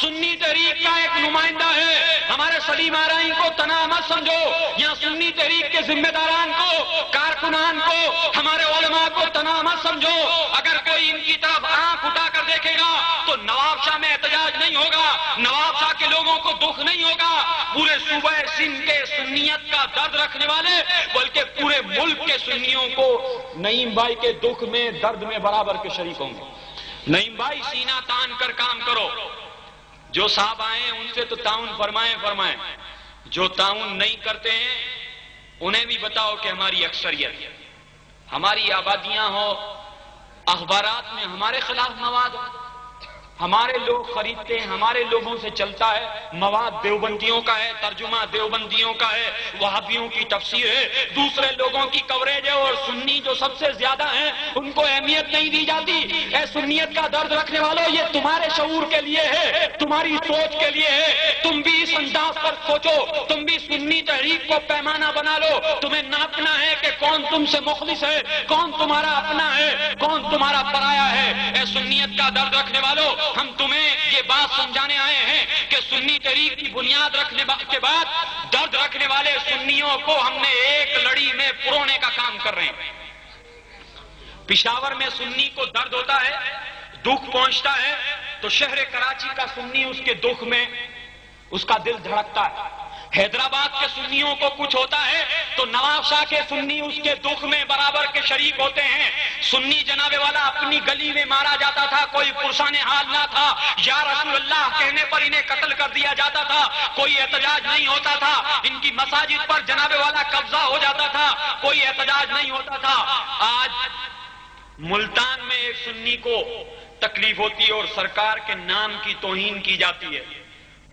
سنی تحریک کا ایک نمائندہ ہے، ہمارے سلیم آرائی کو تنہا مت سمجھو، یا سنی تحریک کے ذمہ داران کو، کارکنان کو، ہمارے علماء کو تنہا مت سمجھو۔ اگر کوئی ان کی طرف آنکھ اٹھا کر دیکھے گا تو نواب شاہ میں احتجاج نہیں ہوگا، نواب شاہ کے لوگوں کو دکھ نہیں ہوگا، پورے صوبہ سندھ کے سنیت کا درد رکھنے والے بلکہ پورے ملک کے سنیوں کو نعیم بھائی کے دکھ میں، درد میں برابر کے شریک ہوں گے۔ نعیم بھائی سینہ تان کر کام کرو، جو صاحب آئے ان سے تو تعاون فرمائیں، جو تعاون نہیں کرتے ہیں انہیں بھی بتاؤ کہ ہماری اکثریت، ہماری آبادیاں ہو، اخبارات میں ہمارے خلاف مواد ہو، ہمارے لوگ خریدتے ہیں، ہمارے لوگوں سے چلتا ہے، مواد دیوبندیوں کا ہے، ترجمہ دیوبندیوں کا ہے، وہابیوں کی تفسیر ہے، دوسرے لوگوں کی کوریج ہے، اور سنی جو سب سے زیادہ ہیں ان کو اہمیت نہیں دی جاتی۔ اے سنیت کا درد رکھنے والوں، یہ تمہارے شعور کے لیے ہے، تمہاری سوچ کے لیے ہے، تم بھی اس انداز پر سوچو، تم بھی سنی تحریک کو پیمانہ بنا لو، تمہیں ناپنا ہے کہ کون تم سے مخلص ہے، کون تمہارا اپنا ہے، کون تمہارا پرایا ہے۔ اے سنیت کا درد رکھنے والوں، ہم تمہیں یہ بات سمجھانے آئے ہیں کہ سنی تحریک کی بنیاد رکھنے کے بعد درد رکھنے والے سنیوں کو ہم نے ایک لڑی میں پرونے کا کام کر رہے ہیں۔ پشاور میں سنی کو درد ہوتا ہے، دکھ پہنچتا ہے، تو شہر کراچی کا سنی اس کے دکھ میں اس کا دل دھڑکتا ہے۔ حیدرآباد کے سنیوں کو کچھ ہوتا ہے تو نواب شاہ کے سنی اس کے دکھ میں برابر کے شریک ہوتے ہیں۔ سنی جناب والا اپنی گلی میں مارا جاتا تھا، کوئی پرسان حال نہ تھا، یا رسول اللہ کہنے پر انہیں قتل کر دیا جاتا تھا، کوئی احتجاج نہیں ہوتا تھا، ان کی مساجد پر جناب والا قبضہ ہو جاتا تھا، کوئی احتجاج نہیں ہوتا تھا۔ آج ملتان میں ایک سنی کو تکلیف ہوتی ہے اور سرکار کے نام کی توہین کی جاتی ہے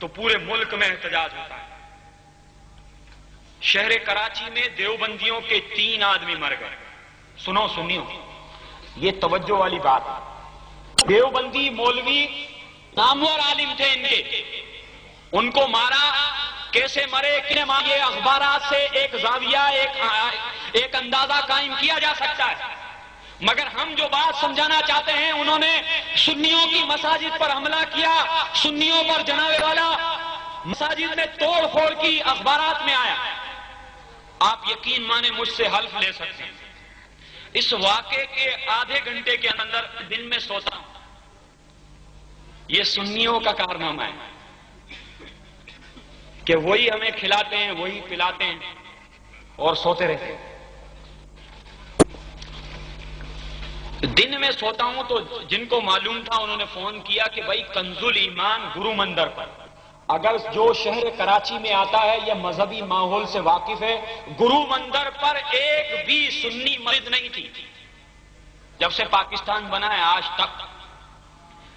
تو پورے ملک میں احتجاج ہوتا ہے۔ شہر کراچی میں دیوبندیوں کے 3 آدمی مر گئے۔ سنو سنیو، یہ توجہ والی بات ہے۔ دیوبندی مولوی نامور عالم تھے ان کے، ان کو مارا، کیسے مرے، کنے مارے، یہ اخبارات سے ایک زاویہ، ایک اندازہ قائم کیا جا سکتا ہے، مگر ہم جو بات سمجھانا چاہتے ہیں، انہوں نے سنیوں کی مساجد پر حملہ کیا، سنیوں پر جناب والا مساجد میں توڑ پھوڑ کی، اخبارات میں آیا۔ آپ یقین مانے مجھ سے حلف لے سکتے ہیں، اس واقعے کے آدھے گھنٹے کے اندر دن میں سوتا ہوں، یہ سنیوں کا کارنامہ ہے کہ وہی ہمیں کھلاتے ہیں، وہی پلاتے ہیں اور سوتے رہتے ہیں۔ دن میں سوتا ہوں تو جن کو معلوم تھا انہوں نے فون کیا کہ بھائی کنز الایمان گرو مندر پر، اگر جو شہر کراچی میں آتا ہے یا مذہبی ماحول سے واقف ہے، گرو مندر پر ایک بھی سنی مسجد نہیں تھی جب سے پاکستان بنا ہے آج تک۔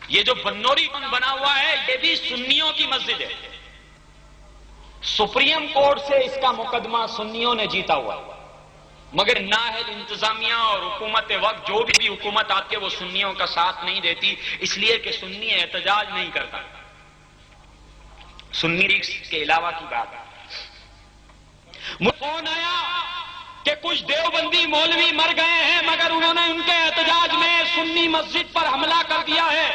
یہ جو بنوری بنا ہوا ہے یہ بھی سنیوں کی مسجد ہے، سپریم کورٹ سے اس کا مقدمہ سنیوں نے جیتا ہوا ہے، مگر نااہل انتظامیہ اور حکومت وقت جو بھی حکومت آتی ہے وہ سنیوں کا ساتھ نہیں دیتی، اس لیے کہ سنی احتجاج نہیں کرتا۔ سنی کے علاوہ کی بات ہے، مجھے فون آیا کہ کچھ دیوبندی مولوی مر گئے ہیں مگر انہوں نے ان کے احتجاج میں سنی مسجد پر حملہ کر دیا ہے۔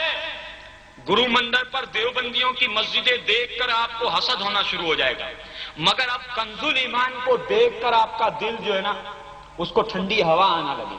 گرو مندر پر دیوبندیوں کی مسجدیں دیکھ کر آپ کو حسد ہونا شروع ہو جائے گا، مگر اب کنز الایمان کو دیکھ کر آپ کا دل جو ہے نا اس کو ٹھنڈی ہوا آنا لگی۔